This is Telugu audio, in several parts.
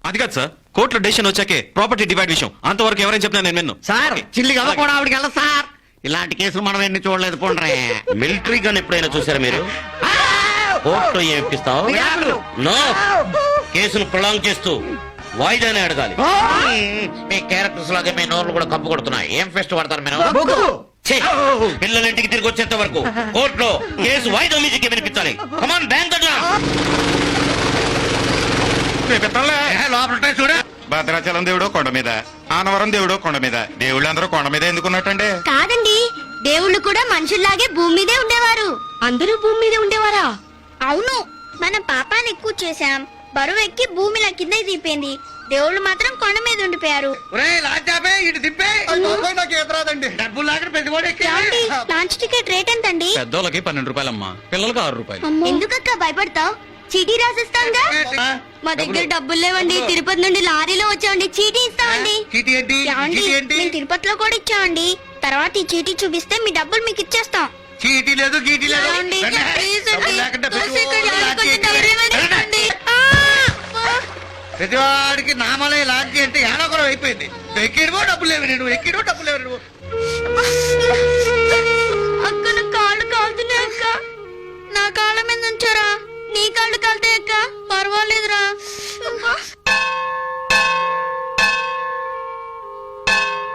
అది కాదు సార్, కోర్టులో డెసిషన్ వచ్చాకే ప్రాపర్టీ డివైడ్ విషయం, అంతవరకు ఎవరైనా చెప్పినా నేను విన్ను. సార్ చిల్లిగా కూడా ఆవిడకి వెళ్ళదు సార్. ఇలాంటి కేసులు మనం ఎన్ని చూడలేదు పోండ్రే. మిలిటరీ గన్ ఎప్పుడైనా చూసారా మీరు? కోర్టులో ఏం ఇప్పిస్తావు? నో, కేసును ప్రొలాంగ్ చేస్తూ వాయిదానే అడగాలి. మీ క్యారెక్టర్స్ లాగే మీ నోర్లు కూడా కప్పు కొడుతున్నాయి. ఏం ఫెస్ట్ పడతారు మీరు? ఛే, పిల్లలింటికి తిరిగి వచ్చేంత వరకు కోర్టులో కేసు వాయిదా మ్యూజిక్ వినిపించాలి. కమాన్ బ్యాంక్ లోపల చూడ. భద్రాచలం దేవుడు కొండ మీద, ఆనవరం దేవుడు కొండ మీద. దేవుళ్ళందరూ కొండ మీద ఎందుకున్నట్టండి? కాదండి, దేవుళ్ళు కూడా మనుషుల్లాగే భూమి మీదే ఉండేవారు. అందరూ భూమి మీదే ఉండేవారా? అవును, మనం పాపాన్ని ఎక్కువ చేశాం, బరువు ఎక్కి భూమిలా కింద దింపింది. దేవుళ్ళు మాత్రం కొండ మీద ఉండిపోయారు. లాంచ్ టికెట్ రేట్ ఎంతండి? పెద్దోళ్ళకి 12 రూపాయలమ్మా, పిల్లలకి 6 రూపాయలు. ఎందుకక్క భయపడతావు? చీటీ రాసిస్తాంగా. మా దగ్గర డబ్బులు లేవండి, తిరుపతి నుండి లారీలో వచ్చామండి, చీటీ ఇస్తామండి. మేము తిరుపతిలో కూడా ఇచ్చామండి. తర్వాత ఈ చీటీ చూపిస్తే మీ డబ్బులు మీకు ఇచ్చేస్తాం. చీటీ లేదు గీటీ లేదు. ఏమండి? ప్లీజ్ అండి, దోశ కొంచెం ధైర్యమైన ఇవ్వండి. ప్రతివాడికి నామలే లాంటి అంటే ఏడొకరం అయిపోయింది. ఎక్కిడివో డబ్బులు లేవు, నువ్వు ఎక్కిడివో డబ్బులు లేవు నువ్వు. అక్క నా కాళ్ళు కాలుతున్నాయి అక్క. నా కాళ్ళ మీద ఉంచారా? నీ కాళ్ళు కాలుతాయి అక్క, పర్వాలేదురా.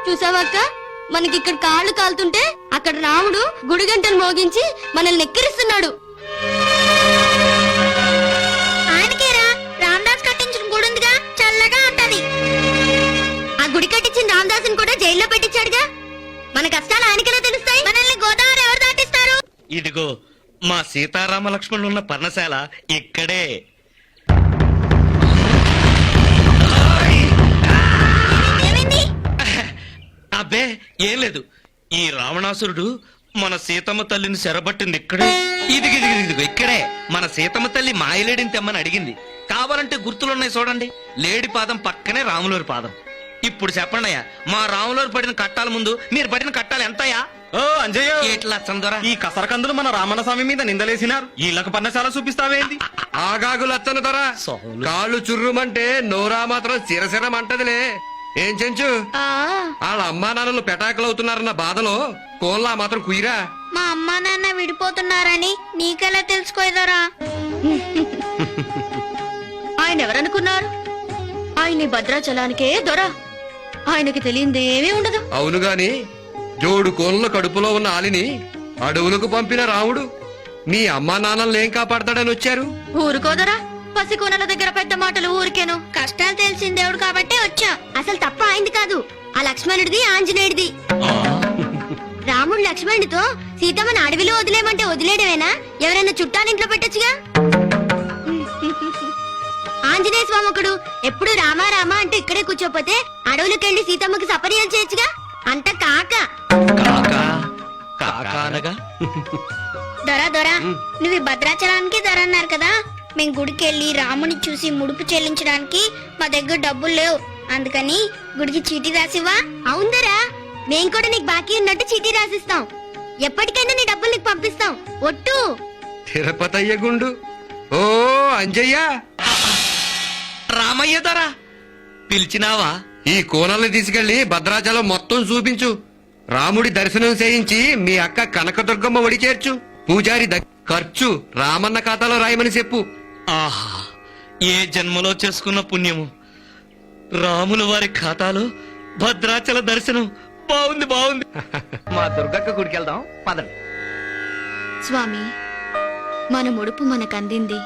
చూసావక్క, మనకి ఇక్కడ కాళ్ళు కాలుతుంటే అక్కడ రాముడు గుడి గంటలు మోగించి మనల్ని ఎక్కిరిస్తున్నాడు. ఆయనకేరా రామదాస్ కట్టించిన గుడి ఉందిగా, చల్లగా ఉంటది. ఆ గుడి కట్టించిన రామదాసుని కూడా జైల్లో పెట్టించాడుగా. మన కష్టాలు ఆయనకెలా తెలుస్తాయి? మనల్ని గోదావరి ఎవరు దాటిస్తారు? ఇదిగో మా సీతారామ లక్ష్మణులు ఉన్న పర్ణశాల ఇక్కడే. ఏమైంది? అబ్బే ఏం లేదు, ఈ రావణాసురుడు మన సీతమ్మ తల్లిని చెరబట్టింది ఇక్కడే. ఇదిగో ఇక్కడే మన సీతమ్మ తల్లి మాయలేడిని తెమ్మని అడిగింది. కావాలంటే గుర్తులున్నాయి చూడండి. లేడి పాదం పక్కనే రాములోరి పాదం. ఇప్పుడు చెప్పండి అయ్యా, మా రాములోరు పడిన కట్టాల ముందు మీరు పడిన కట్టాలు ఎంతయ్యా? ఓ అంజయ్య, ఎట్లా చందరా? ఈ కసరకందులు మన రామన్న స్వామి మీద నిందలేసినారు, వీళ్ళకి పన్నశాల చూపిస్తావేంది? ఆగాగు లచ్చను ధర కాళ్ళు చుర్రుమంటే నోరా మాత్రం చిరసిరం అంటదిలే. ఏం చెంచు వాళ్ళ అమ్మా నాన్నలు పెటాకులవుతున్నారన్న బాధలో కోన్లా మాత్రం కుయిరా. మా అమ్మా నాన్న విడిపోతున్నారని నీకెలా తెలుసుకోదరా? ఆయన ఎవరనుకున్నారు? ఆయన భద్రాచలానికే దొర. ఆయనకి తెలియంది ఏమీ ఉండదు. అవును గాని జోడు కోన్ల కడుపులో ఉన్న ఆలిని అడవులకు పంపిన రాముడు మీ అమ్మా నాన్నల్ని ఏం కాపాడతాడని వచ్చారు. ఊరుకోదరా, పసికోనల దగ్గర పెద్ద మాటలు ఊరికేను. కష్టాలు తెలిసిన దేవుడు కాబట్టే వచ్చా. అసలు తప్ప అయింది కాదు, ఆ లక్ష్మణుడిది ఆంజనేయుడిది. రాముడు లక్ష్మణుడితో సీతమ్మని అడవిలో వదిలేమంటే వదిలేయడమేనా? ఎవరైనా చుట్టాలింట్లో పెట్టొచ్చుగా. ఆంజనేయ స్వామి ఒకడు ఎప్పుడు రామా రామా అంటూ ఇక్కడే కూర్చోపోతే అడవులకెళ్లి సీతమ్మకి సపర్యాలు చేయొచ్చుగా. అంత కాక దొరా దొరా, నువ్వు ఈ భద్రాచలానికి దొర అన్నారు కదా. మేము గుడికి వెళ్ళి రాముని చూసి ముడుపు చెల్లించడానికి మా దగ్గర డబ్బులు లేవు. అందుకని గుడికి చీటీ రాసివా? అవుందరా, మేం కూడా నీకు బాకీ ఉన్నట్టు చీటీ రాసిస్తాం. ఎప్పటికైనా నీ డబ్బులు నీకు పంపిస్తాం, ఒట్టు. తిరుపతయ్య గుండు. ఓ అంజయ్య, రామయ్య ధర పిలిచినావా? ఈ కోనల్ని తీసుకెళ్లి భద్రాచలం మొత్తం చూపించు. రాముడి దర్శనం చేయించి మీ అక్క కనకదుర్గమ్మ ఒడి చేర్చు. పూజారి ఖర్చు రామన్న ఖాతాలో రాయమని చెప్పు. ఆహా, ఏ జన్మలో చేసుకున్న పుణ్యము! రాముల వారి ఖాతాలో భద్రాచల దర్శనం. బాగుంది బాగుంది. మా దుర్గక్క గుడికి వెళ్దాం పదండి. స్వామి, మన ముడుపు మనకు అందింది.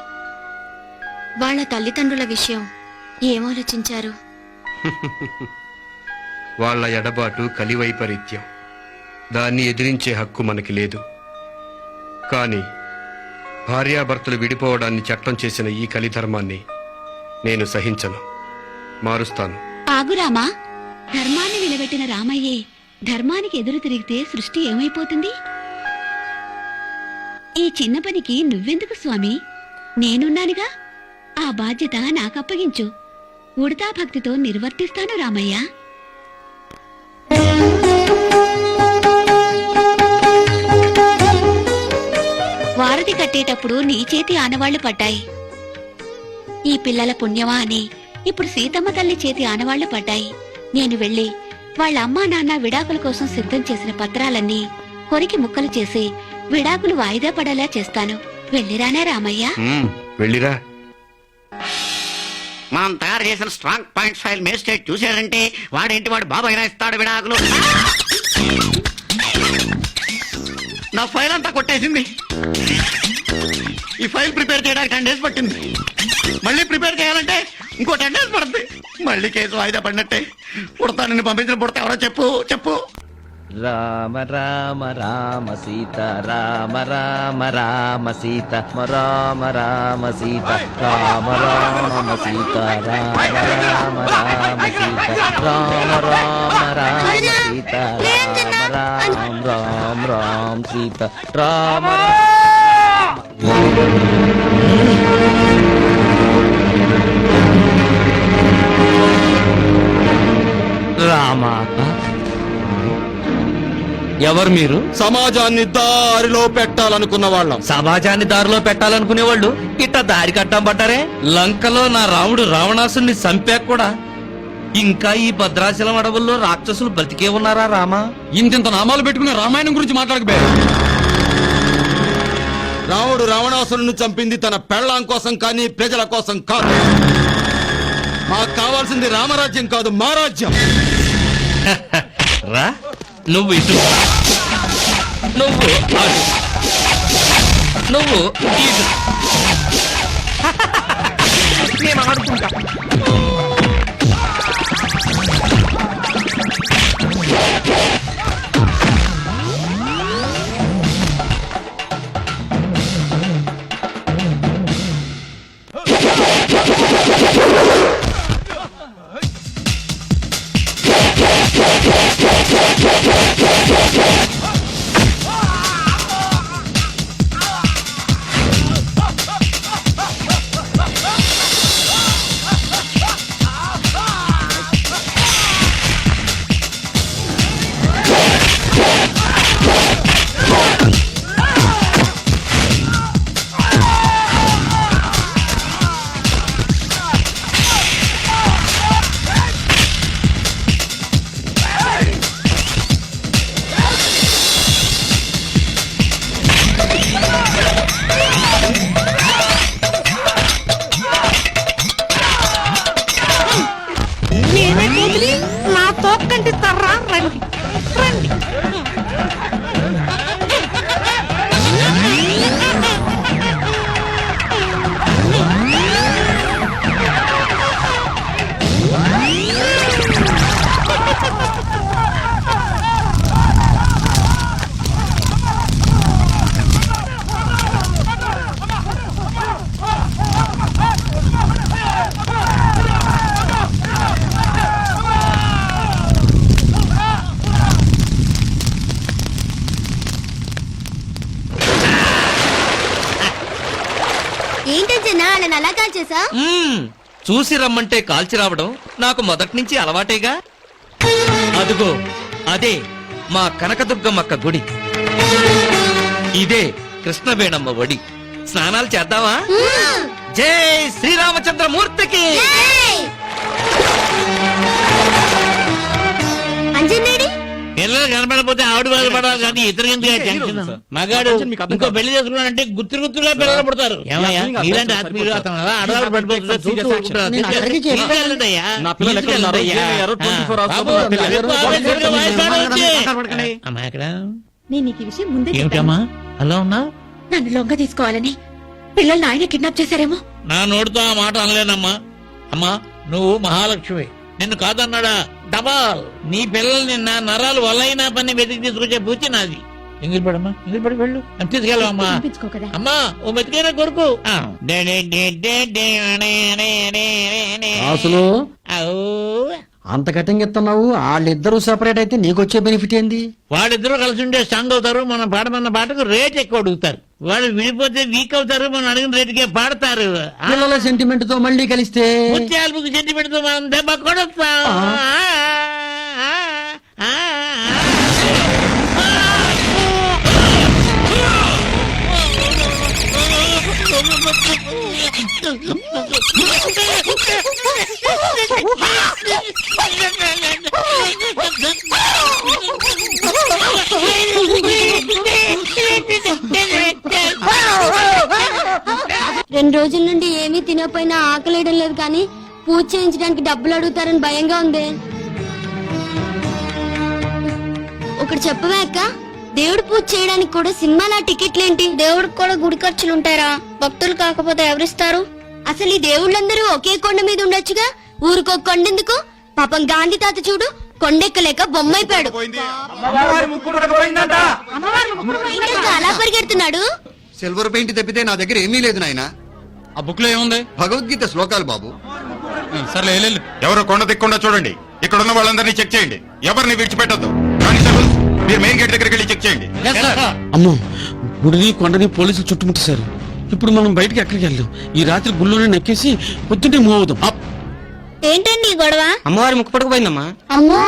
వాళ్ళ తల్లిదండ్రుల విషయం ఏం ఆలోచించారు? వాళ్ల ఎడబాటు కలివైపరీత్యం, దాన్ని ఎదిరించే హక్కు మనకి లేదు. కాని భార్యాభర్తలు విడిపోవడాన్ని చట్టం చేసిన ఈ కలిధర్మాన్ని నేను సహించను, మారుస్తాను. ఆగురామా, ధర్మాన్ని నిలబెట్టిన రామయ్యే ధర్మానికి ఎదురు తిరిగితే సృష్టి ఏమైపోతుంది? ఈ చిన్న పనికి నువ్వెందుకు స్వామి? నేనున్నానుగా. ఆ బాధ్యత నాకప్పగించు. ఉడతా భక్తితో నిర్వర్తిస్తాను రామయ్య. వారధి కట్టేటప్పుడు నీ చేతి ఆనవాళ్లు పడ్డాయి. ఈ పిల్లల పుణ్యమా అని ఇప్పుడు సీతమ్మ తల్లి చేతి ఆనవాళ్లు పడ్డాయి. నేను వెళ్లి వాళ్ళ అమ్మా నాన్న విడాకుల కోసం సిద్ధం చేసిన పత్రాలన్నీ కొరికి ముక్కలు చేసి విడాకులు వాయిదా పడేలా చేస్తాను. వెళ్ళిరానే రామయ్య. వెళ్ళిరా. మనం తయారు చేసిన స్ట్రాంగ్ పాయింట్స్ ఫైల్ మేజిస్ట్రేట్ చూసాడంటే వాడేంటి వాడు బాబు అయినా ఇస్తాడు విడాకులు. నా ఫైల్ అంతా కొట్టేసింది. ఈ ఫైల్ ప్రిపేర్ చేయడానికి 10 days పట్టింది. మళ్ళీ ప్రిపేర్ చేయాలంటే ఇంకో 10 days పడుతుంది. మళ్ళీ కేసు వాయిదా పడినట్టే. పుడతానని పంపించిన పుడతా ఎవరో చెప్పు చెప్పు. రామ రామ రామ సీత రామ రామ రామ సీత రామ రామ సీత రామ రామ సీత రామ రామ రామ సీత రామ రామ రామ సీత రామ రామ రామ సీత రామ రామ. ఎవరు మీరు? సమాజాన్ని దారిలో పెట్టాలనుకున్న వాళ్ళం. సమాజాన్ని దారిలో పెట్టాలనుకునే వాళ్ళు ఇట్ట దారి కట్టం పడ్డారే. లంకలో నా రాముడు రావణాసుని చంపాక కూడా ఇంకా ఈ భద్రాచలం అడవుల్లో రాక్షసులు బ్రతికే ఉన్నారా రామా? ఇంతింత నామాలు పెట్టుకునే రామాయణం గురించి మాట్లాడకపోయా. రాముడు రావణాసురుని చంపింది తన పెళ్ళాం కోసం కానీ ప్రజల కోసం కాదు. మాకు కావాల్సింది రామరాజ్యం కాదు, మా రాజ్యం. రా, నువ్వు ఇటు, నువ్వు అటు, నువ్వు ఇటు. నేను ఆడుకుంటా. చూసి రమ్మంటే కాల్చి రావడం నాకు మొదటి నుంచి అలవాటేగా. అదుగో అదే మా కనకదుర్గమ్మక్క గుడి, ఇదే కృష్ణవేణమ్మ ఒడి. స్నానాలు చేద్దామా? జై శ్రీరామచంద్రమూర్తికి. పిల్లలు కనపడకపోతే ఆవిడ బాధపడాలి కానీ ఇతర మగాడు ఇంకో పెళ్లి చేసుకున్నాడంటే గుర్తు గుర్తుగా పిల్లలు పడతారు. ఇలాంటి ఆత్మీయులు అతను అలా ఆడవాళ్ళు ఏమిటమ్మా అలా ఉన్నా? నన్ను లొంగ తీసుకోవాలని పిల్లల్ని ఆయన కిడ్నాప్ చేశారేమో. నా నోటితో ఆ మాట అనలేనమ్మా. అమ్మా నువ్వు మహాలక్ష్మి, నిన్ను కాదన్నాడా డబాల్. నీ పిల్లలు నిన్న నరాలు వల్లైనా పని వెతికి తీసుకొచ్చే పూచి నాది. ఎంగిలిపడమ్మా, ఎంగిలిపడి వెళ్ళు, తీసుకెళ్ళవమ్మా. అమ్మా ఓ మెతికైనా కొడుకు. అంత కటింగ్ ఇస్తున్నావు, వాళ్ళిద్దరూ సెపరేట్ అయితే నీకొచ్చే బెనిఫిట్ ఏంది? వాళ్ళిద్దరూ కలిసి ఉంటే స్ట్రాంగ్ అవుతారు. మనం పాడమన్న పాటకు రేట్ ఎక్కువ అడుగుతారు. వాళ్ళు విడిపోతే వీక్ అవుతారు. మనం అడిగిన రేటుకే పాడతారు. పిల్లల సెంటిమెంట్ తో మళ్ళీ కలిస్తే ముత్యాలకు సెంటిమెంట్ తో మనం దెబ్బ కొడతాం. చేయకపోయినా ఆకలేయడం లేదు కానీ పూజ చేయించడానికి డబ్బులు అడుగుతారని భయంగా ఉంది. ఒకటి చెప్పవే అక్క, దేవుడు పూజ చేయడానికి కూడా సినిమాల టికెట్లేంటి? దేవుడికి కూడా గుడి ఖర్చులు ఉంటారా? భక్తులు కాకపోతే ఎవరిస్తారు? అసలు ఈ దేవుళ్ళందరూ ఒకే కొండ మీద ఉండొచ్చుగా, ఊరికో కొండెందుకు? పాపం గాంధీ తాత చూడు కొండెక్కలేక బొమ్మైపోయాడు. ఇంకా అలా పరిగెడుతున్నాడు. సిల్వర్ పెయింట్ తప్పితే నా దగ్గర ఏమీ లేదు నాయన. ఆ బుక్ లో ఏముంది? భగవద్గీత శ్లోకాలు బాబు. సర్లే వెళ్ళు. ఎవరు కొండ దిక్కుండా చూడండి. ఇక్కడ ఉన్న వాళ్ళందరినీ చెక్ చేయండి. ఎవరిని విడిచిపెట్టద్దు. కానిస్టేబుల్స్, మీరు మెయిన్ గేట్ దగ్గరికి వెళ్ళి చెక్ చేయండి. అమ్మో, గుడిని కొండని పోలీసులు చుట్టుముట్టేశారు. ఇప్పుడు మనం బయటికి ఎక్కడికి వెళ్దాం? ఈ రాత్రి గుళ్ళోనే నెక్కేసి పొద్దున్నే మూవ్ అవుదాం. ఏంటండి ఈ గొడవ? అమ్మవారి ముక్కు పడకపోయిందమ్మా. అమ్మో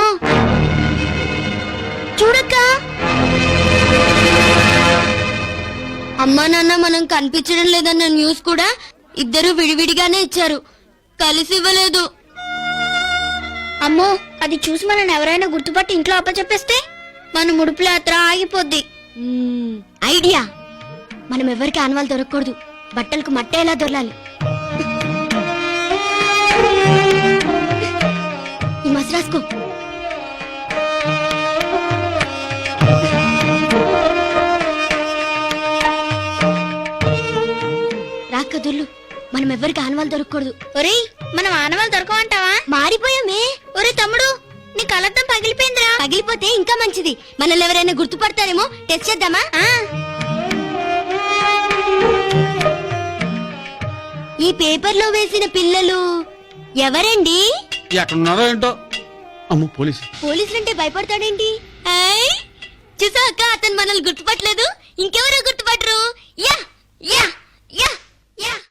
చూడక్క, అమ్మా నాన్న మనం కనిపించడం లేదన్న న్యూస్ కూడా ఇద్దరు విడివిడిగానే ఇచ్చారు, కలిసి ఇవ్వలేదు. అమ్మో, అది చూసి మనం ఎవరైనా గుర్తుపట్టి ఇంట్లో అప్పచెప్పేస్తే మన ముడుపుల యాత్ర ఆగిపోద్ది. ఐడియా, మనం ఎవరికి ఆనవాళ్ళు దొరకకూడదు. బట్టలకు మట్టే ఎలా దొరలాలి. ఈ మసి రాసుకో. రాకదుళ్ళు, మనం ఎవరికి ఆనవాళ్ళు దొరకకూడదు. ఒరేయ్, మనం ఆనవాళ్ళు దొరకమంటావా? మారిపోయామే. ఒరే తమ్ముడు, నీ కలర్థం పగిలిపోయిందిరా. పగిలిపోతే ఇంకా మంచిది. మనల్ని ఎవరైనా గుర్తుపడతారేమో టెస్ట్ చేద్దామా? ఈ పేపర్ లో వేసిన పిల్లలు ఎవరండి? ఎక్కడున్నారో ఏంటో. అమ్మో, పోలీసు. పోలీసులంటే భయపడతాడేంటి? చూసా అక్క, అతను మనల్ని గుర్తుపట్టలేదు. ఇంకెవరు